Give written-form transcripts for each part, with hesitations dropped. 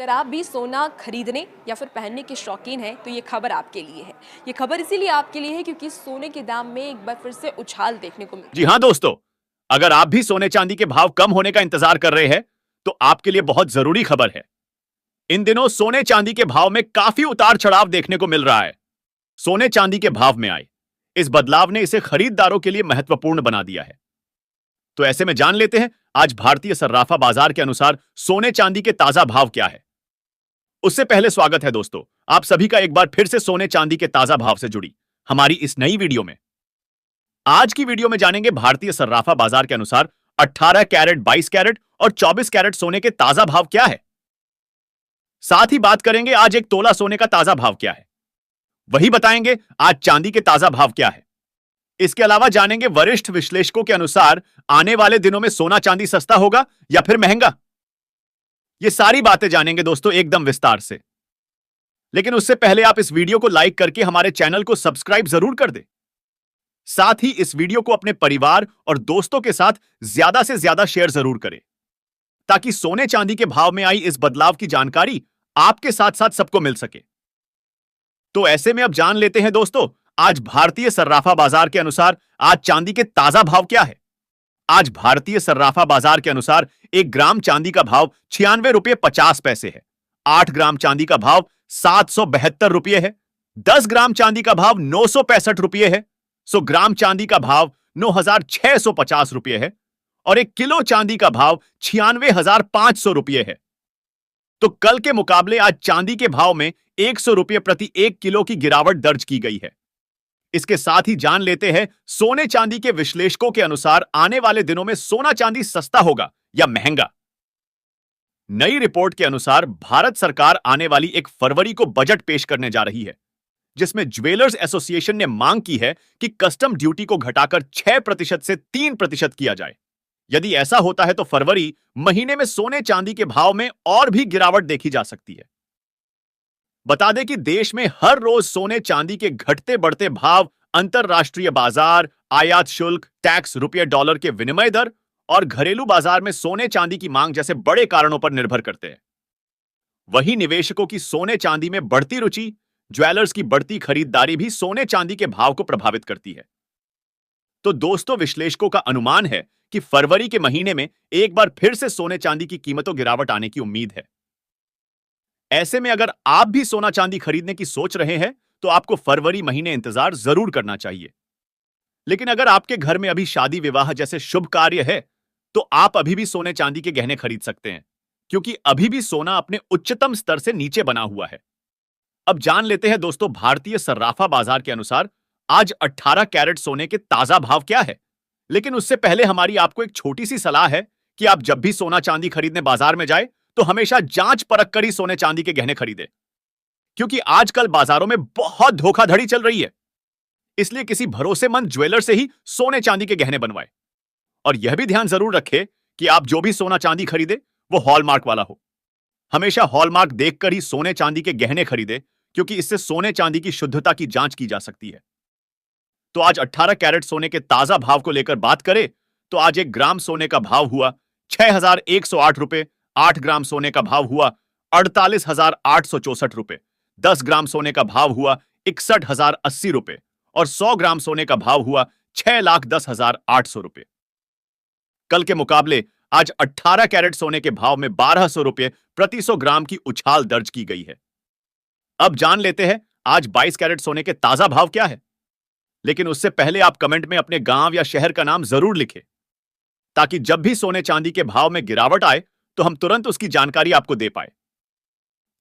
अगर आप भी सोना खरीदने या फिर पहनने के शौकीन हैं तो ये खबर आपके लिए है। ये खबर इसीलिए आपके लिए है क्योंकि सोने के दाम में एक बार फिर से उछाल देखने को मिला। जी हां दोस्तों, अगर आप भी सोने चांदी के भाव कम होने का इंतजार कर रहे हैं तो आपके लिए बहुत जरूरी खबर है। इन दिनों सोने चांदी के भाव में काफी उतार चढ़ाव देखने को मिल रहा है। सोने चांदी के भाव में आए इस बदलाव ने इसे खरीदारों के लिए महत्वपूर्ण बना दिया है। तो ऐसे में जान लेते हैं आज भारतीय सर्राफा बाजार के अनुसार सोने चांदी के ताजा भाव क्या है। उससे पहले स्वागत है दोस्तों, आप सभी का एक बार फिर से सोने चांदी के ताजा भाव से जुड़ी हमारी इस नई वीडियो में। आज की वीडियो में जानेंगे भारतीय सर्राफा बाजार के अनुसार 18 कैरेट, 22 कैरेट और 24 कैरेट सोने के ताजा भाव क्या है। साथ ही बात करेंगे आज एक तोला सोने का ताजा भाव क्या है। वही बताएंगे आज चांदी के ताजा भाव क्या है। इसके अलावा जानेंगे वरिष्ठ विश्लेषकों के अनुसार आने वाले दिनों में सोना चांदी सस्ता होगा या फिर महंगा। ये सारी बातें जानेंगे दोस्तों एकदम विस्तार से। लेकिन उससे पहले आप इस वीडियो को लाइक करके हमारे चैनल को सब्सक्राइब जरूर कर दें। साथ ही इस वीडियो को अपने परिवार और दोस्तों के साथ ज्यादा से ज्यादा शेयर जरूर करें ताकि सोने चांदी के भाव में आई इस बदलाव की जानकारी आपके साथ साथ सबको मिल सके। तो ऐसे में अब जान लेते हैं दोस्तों आज भारतीय सर्राफा बाजार के अनुसार आज चांदी के ताजा भाव क्या है। आज भारतीय सर्राफा बाजार के अनुसार 1 ग्राम चांदी का भाव 96 रुपये 50 पैसे है। 8 ग्राम चांदी का भाव 772 रुपये है। 10 ग्राम चांदी का भाव 965 रुपये है। 100 ग्राम चांदी का भाव 9650 रुपये है और 1 किलो चांदी का भाव 96,500 रुपये है। तो कल के मुकाबले आज चांदी के भाव में 100 रुपये प्रति 1 किलो की गिरावट दर्ज की गई है। इसके साथ ही जान लेते हैं सोने चांदी के विश्लेषकों के अनुसार आने वाले दिनों में सोना चांदी सस्ता होगा या महंगा। नई रिपोर्ट के अनुसार भारत सरकार आने वाली 1 फरवरी को बजट पेश करने जा रही है जिसमें ज्वेलर्स एसोसिएशन ने मांग की है कि कस्टम ड्यूटी को घटाकर 6% से 3% किया जाए। यदि ऐसा होता है तो फरवरी महीने में सोने चांदी के भाव में और भी गिरावट देखी जा सकती है। बता दें कि देश में हर रोज सोने चांदी के घटते बढ़ते भाव अंतरराष्ट्रीय बाजार, आयात शुल्क, टैक्स, रुपये डॉलर के विनिमय दर और घरेलू बाजार में सोने चांदी की मांग जैसे बड़े कारणों पर निर्भर करते हैं। वहीं निवेशकों की सोने चांदी में बढ़ती रुचि, ज्वेलर्स की बढ़ती खरीदारी भी सोने चांदी के भाव को प्रभावित करती है। तो दोस्तों विश्लेषकों का अनुमान है कि फरवरी के महीने में एक बार फिर से सोने चांदी की कीमतों गिरावट आने की उम्मीद है। ऐसे में अगर आप भी सोना चांदी खरीदने की सोच रहे हैं तो आपको फरवरी महीने इंतजार जरूर करना चाहिए। लेकिन अगर आपके घर में अभी शादी विवाह जैसे शुभ कार्य है तो आप अभी भी सोने चांदी के गहने खरीद सकते हैं क्योंकि अभी भी सोना अपने उच्चतम स्तर से नीचे बना हुआ है। अब जान लेते हैं दोस्तों भारतीय सर्राफा बाजार के अनुसार आज 18 कैरेट सोने के ताजा भाव क्या है। लेकिन उससे पहले हमारी आपको एक छोटी सी सलाह है कि आप जब भी सोना चांदी खरीदने बाजार में जाए तो हमेशा जांच परख कर ही सोने चांदी के गहने खरीदें क्योंकि आजकल बाजारों में बहुत धोखाधड़ी चल रही है। इसलिए किसी भरोसेमंद ज्वेलर से ही सोने चांदी के गहने बनवाए और यह भी ध्यान जरूर रखें कि आप जो भी सोना चांदी खरीदे वो हॉलमार्क वाला हो। हमेशा हॉलमार्क देखकर ही सोने चांदी के गहने खरीदे क्योंकि इससे सोने चांदी की शुद्धता की जांच की जा सकती है। तो आज 18 कैरेट सोने के ताजा भाव को लेकर बात करें तो आज 1 ग्राम सोने का भाव हुआ 6,108 रुपए। 8 ग्राम सोने का भाव हुआ 48,864 रुपए। 10 ग्राम सोने का भाव हुआ 61,080 रुपए और 100 ग्राम सोने का भाव हुआ 6,10,800 रुपए। कल के मुकाबले आज 18 कैरेट सोने के भाव में 1,200 रुपए प्रति 100 ग्राम की उछाल दर्ज की गई है। अब जान लेते हैं आज 22 कैरेट सोने के ताजा भाव क्या है। लेकिन उससे पहले आप कमेंट में अपने गांव या शहर का नाम जरूर लिखें ताकि जब भी सोने चांदी के भाव में गिरावट आए तो हम तुरंत उसकी जानकारी आपको दे पाए।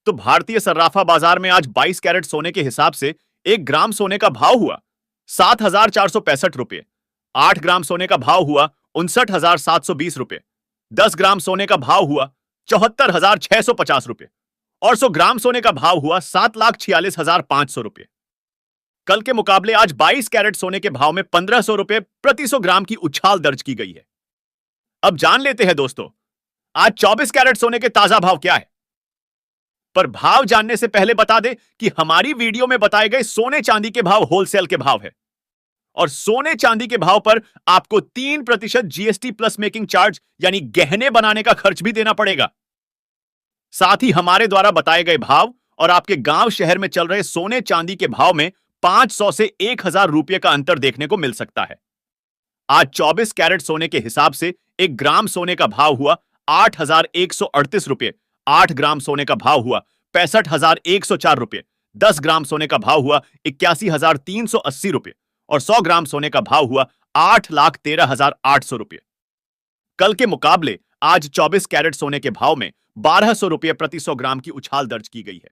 तो भारतीय सर्राफा बाजार में आज 22 कैरेट सोने के हिसाब से 1 ग्राम सोने का भाव हुआ 7,465 रुपये। 8 ग्राम सोने का भाव हुआ 59,720 रुपये। 10 ग्राम सोने का भाव हुआ 74,650 रुपये और 100 ग्राम सोने का भाव हुआ 7,46,500 रुपये। कल के मुकाबले आज 22 कैरेट सोने के भाव में 1,500 रुपये प्रति 100 ग्राम की उछाल दर्ज की गई है। अब जान लेते हैं दोस्तों आज 24 कैरेट सोने के ताजा भाव क्या है। पर भाव जानने से पहले बता दें कि हमारी वीडियो में बताए गए सोने चांदी के भाव होलसेल के भाव है और सोने चांदी के भाव पर आपको 3% जीएसटी प्लस मेकिंग चार्ज यानी गहने बनाने का खर्च भी देना पड़ेगा। साथ ही हमारे द्वारा बताए गए भाव और आपके गांव शहर में चल रहे सोने चांदी के भाव में 500 से 1000 रुपये का अंतर देखने को मिल सकता है। आज 24 कैरेट सोने के हिसाब से 1 ग्राम सोने का भाव हुआ 8,138 रुपये, 8 ग्राम सोने का भाव हुआ 65,104 रुपये, 10 ग्राम सोने का भाव हुआ 81,380 रुपये और 100 ग्राम सोने का भाव हुआ 8,13,800 रुपये। कल के मुकाबले आज 24 कैरेट सोने के भाव में 1200 रुपये प्रति 100 ग्राम की उछाल दर्ज की गई है।